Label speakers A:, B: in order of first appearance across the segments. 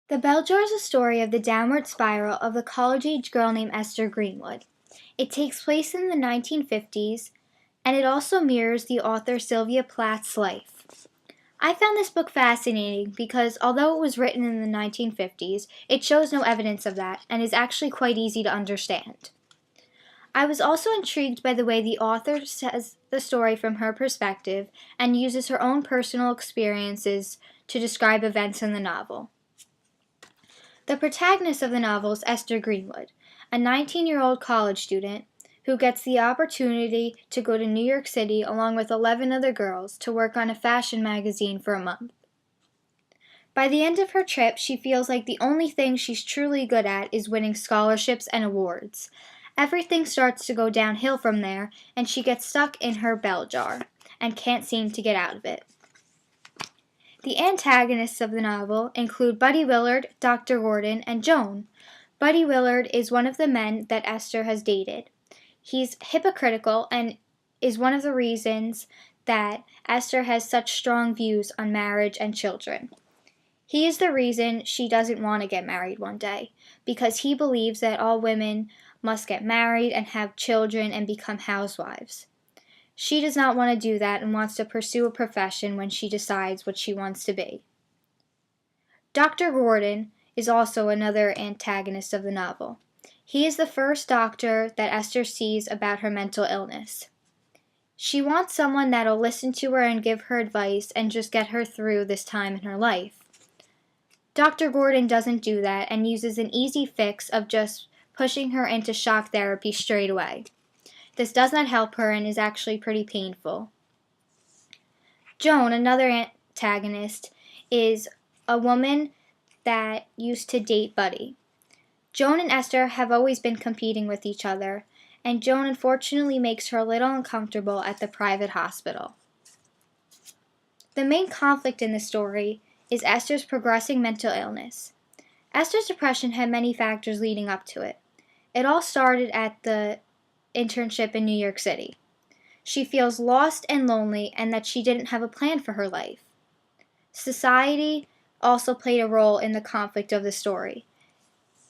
A: The Bell Jar is a story of the downward spiral of the college-age girl named Esther Greenwood. It takes place in the 1950s, and it also mirrors the author Sylvia Plath's life. I found this book fascinating because although it was written in the 1950s, it shows no evidence of that and is actually quite easy to understand. I was also intrigued by the way the author says the story from her perspective and uses her own personal experiences to describe events in the novel. The protagonist of the novel is Esther Greenwood, a 19-year-old college student who gets the opportunity to go to New York City along with 11 other girls to work on a fashion magazine for a month. By the end of her trip, she feels like the only thing she's truly good at is winning scholarships and awards. Everything starts to go downhill from there, and she gets stuck in her bell jar and can't seem to get out of it. The antagonists of the novel include Buddy Willard, Dr. Gordon, and Joan. Buddy Willard is one of the men that Esther has dated. He's hypocritical and is one of the reasons that Esther has such strong views on marriage and children. He is the reason she doesn't want to get married one day, because he believes that all women must get married and have children and become housewives. She does not want to do that and wants to pursue a profession when she decides what she wants to be. Dr. Gordon is also another antagonist of the novel. He is the first doctor that Esther sees about her mental illness. She wants someone that'll listen to her and give her advice and just get her through this time in her life. Dr. Gordon doesn't do that and uses an easy fix of just pushing her into shock therapy straight away. This does not help her and is actually pretty painful. Joan, another antagonist, is a woman that used to date Buddy. Joan and Esther have always been competing with each other, and Joan unfortunately makes her a little uncomfortable at the private hospital. The main conflict in the story is Esther's progressing mental illness. Esther's depression had many factors leading up to it. It all started at the internship in New York City. She feels lost and lonely and that she didn't have a plan for her life. Society also played a role in the conflict of the story.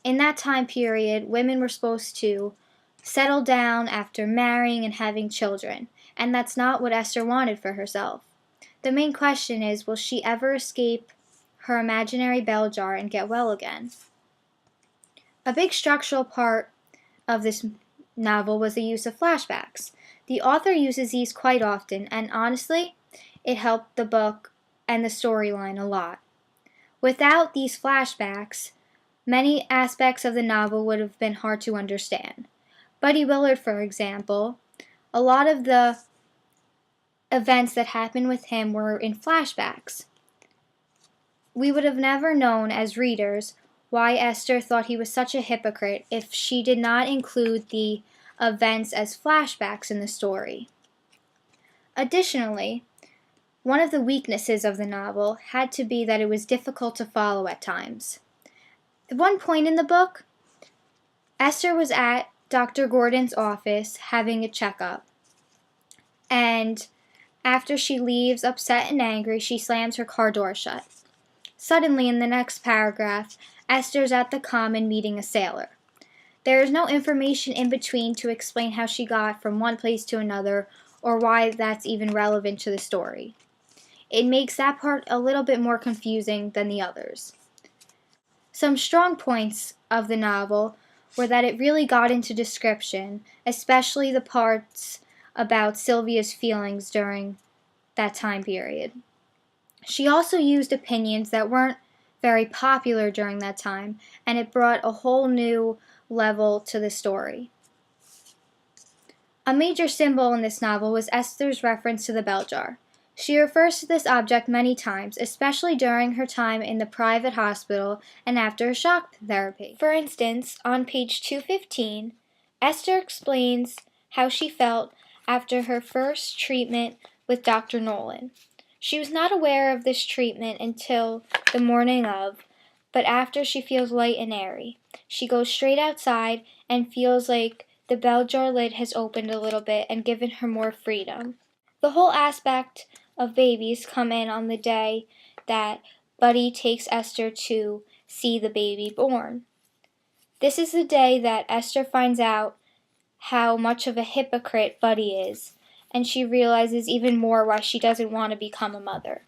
A: In that time period, women were supposed to settle down after marrying and having children, and that's not what Esther wanted for herself. The main question is, will she ever escape her imaginary bell jar and get well again? A big structural part of this novel was the use of flashbacks. The author uses these quite often, and honestly, it helped the book and the storyline a lot. Without these flashbacks, many aspects of the novel would have been hard to understand. Buddy Willard, for example, a lot of the events that happened with him were in flashbacks. We would have never known as readers why Esther thought he was such a hypocrite if she did not include the events as flashbacks in the story. Additionally, one of the weaknesses of the novel had to be that it was difficult to follow at times. At one point in the book, Esther was at Dr. Gordon's office having a checkup, and after she leaves upset and angry, she slams her car door shut. Suddenly, in the next paragraph, Esther's at the common meeting a sailor. There is no information in between to explain how she got from one place to another or why that's even relevant to the story. It makes that part a little bit more confusing than the others. Some strong points of the novel were that it really got into description, especially the parts about Sylvia's feelings during that time period. She also used opinions that weren't very popular during that time, and it brought a whole new level to the story. A major symbol in this novel was Esther's reference to the bell jar. She refers to this object many times, especially during her time in the private hospital and after shock therapy. For instance, on page 215, Esther explains how she felt after her first treatment with Dr. Nolan. She was not aware of this treatment until the morning of, but after she feels light and airy. She goes straight outside and feels like the bell jar lid has opened a little bit and given her more freedom. The whole aspect of babies come in on the day that Buddy takes Esther to see the baby born. This is the day that Esther finds out how much of a hypocrite Buddy is, and she realizes even more why she doesn't want to become a mother.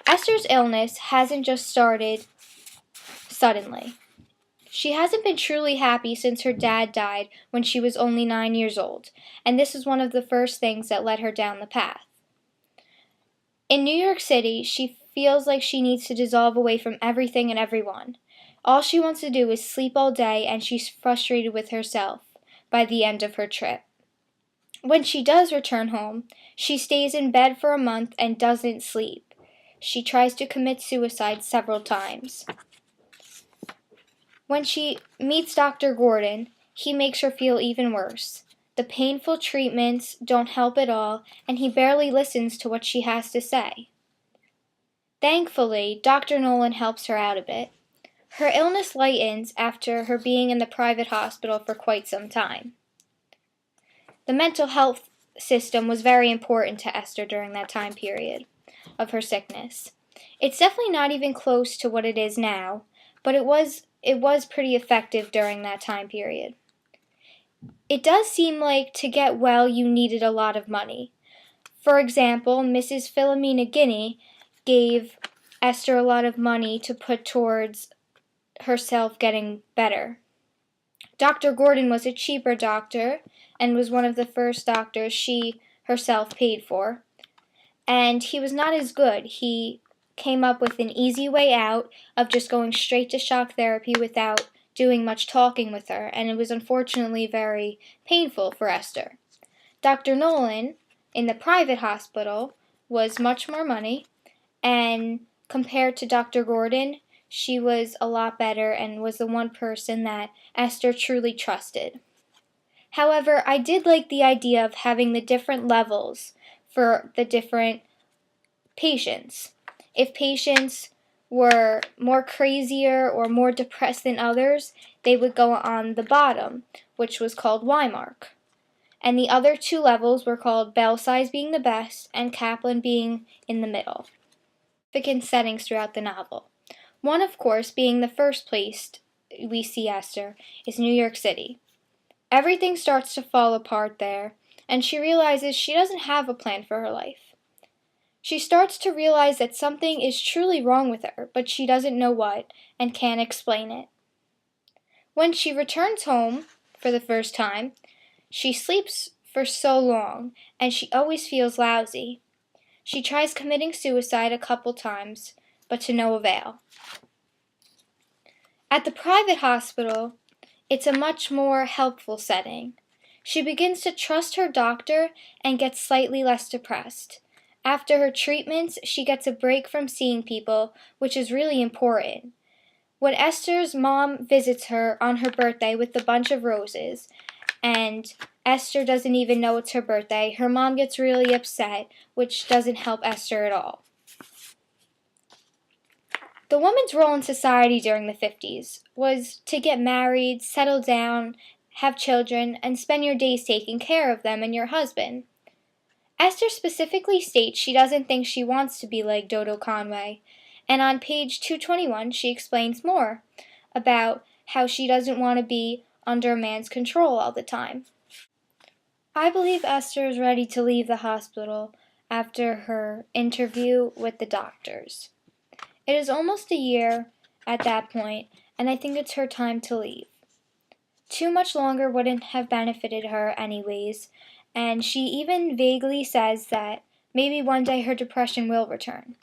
A: Esther's illness hasn't just started suddenly. She hasn't been truly happy since her dad died when she was only 9 years old, and this is one of the first things that led her down the path. In New York City, she feels like she needs to dissolve away from everything and everyone. All she wants to do is sleep all day, and she's frustrated with herself by the end of her trip. When she does return home, she stays in bed for a month and doesn't sleep. She tries to commit suicide several times. When she meets Dr. Gordon, he makes her feel even worse. The painful treatments don't help at all, and he barely listens to what she has to say. Thankfully, Dr. Nolan helps her out a bit. Her illness lightens after her being in the private hospital for quite some time. The mental health system was very important to Esther during that time period of her sickness. It's definitely not even close to what it is now, but it was pretty effective during that time period. It does seem like to get well you needed a lot of money. For example, Mrs. Philomena Guinea gave Esther a lot of money to put towards herself getting better. Dr. Gordon was a cheaper doctor and was one of the first doctors she herself paid for. And he was not as good. He came up with an easy way out of just going straight to shock therapy without doing much talking with her, and it was unfortunately very painful for Esther. Dr. Nolan, in the private hospital, was much more money, and compared to Dr. Gordon, she was a lot better and was the one person that Esther truly trusted. However, I did like the idea of having the different levels for the different patients. If patients were more crazier or more depressed than others, they would go on the bottom, which was called Y-mark. And the other two levels were called Belsize being the best and Kaplan being in the middle. Significant settings throughout the novel. One, of course, being the first place we see Esther, is New York City. Everything starts to fall apart there, and she realizes she doesn't have a plan for her life. She starts to realize that something is truly wrong with her, but she doesn't know what and can't explain it. When she returns home for the first time, she sleeps for so long, and she always feels lousy. She tries committing suicide a couple times, but to no avail. At the private hospital, it's a much more helpful setting. She begins to trust her doctor and gets slightly less depressed. After her treatments, she gets a break from seeing people, which is really important. When Esther's mom visits her on her birthday with a bunch of roses, and Esther doesn't even know it's her birthday, her mom gets really upset, which doesn't help Esther at all. The woman's role in society during the 50s was to get married, settle down, have children, and spend your days taking care of them and your husband. Esther specifically states she doesn't think she wants to be like Dodo Conway, and on page 221 she explains more about how she doesn't want to be under a man's control all the time. I believe Esther is ready to leave the hospital after her interview with the doctors. It is almost a year at that point, and I think it's her time to leave. Too much longer wouldn't have benefited her anyways, and she even vaguely says that maybe one day her depression will return.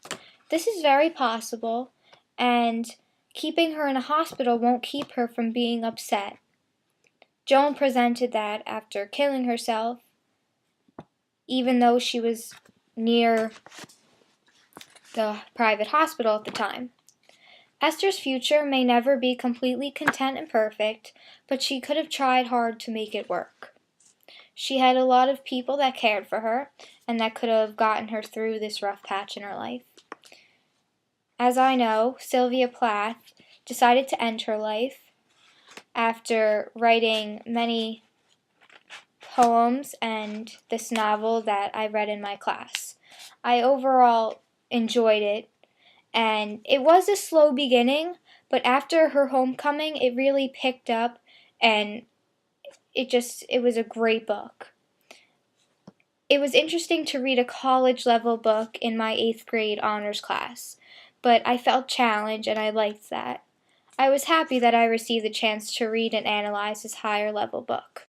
A: This is very possible, and keeping her in a hospital won't keep her from being upset. Joan presented that after killing herself, even though she was near the private hospital at the time. Esther's future may never be completely content and perfect, but she could have tried hard to make it work. She had a lot of people that cared for her, and that could have gotten her through this rough patch in her life. As I know, Sylvia Plath decided to end her life after writing many poems and this novel that I read in my class. I overall enjoyed it, And it was a slow beginning, but after her homecoming, it really picked up, and it was a great book. It was interesting to read a college level book in my 8th grade honors class, but I felt challenged and I liked that. I was happy that I received the chance to read and analyze this higher level book.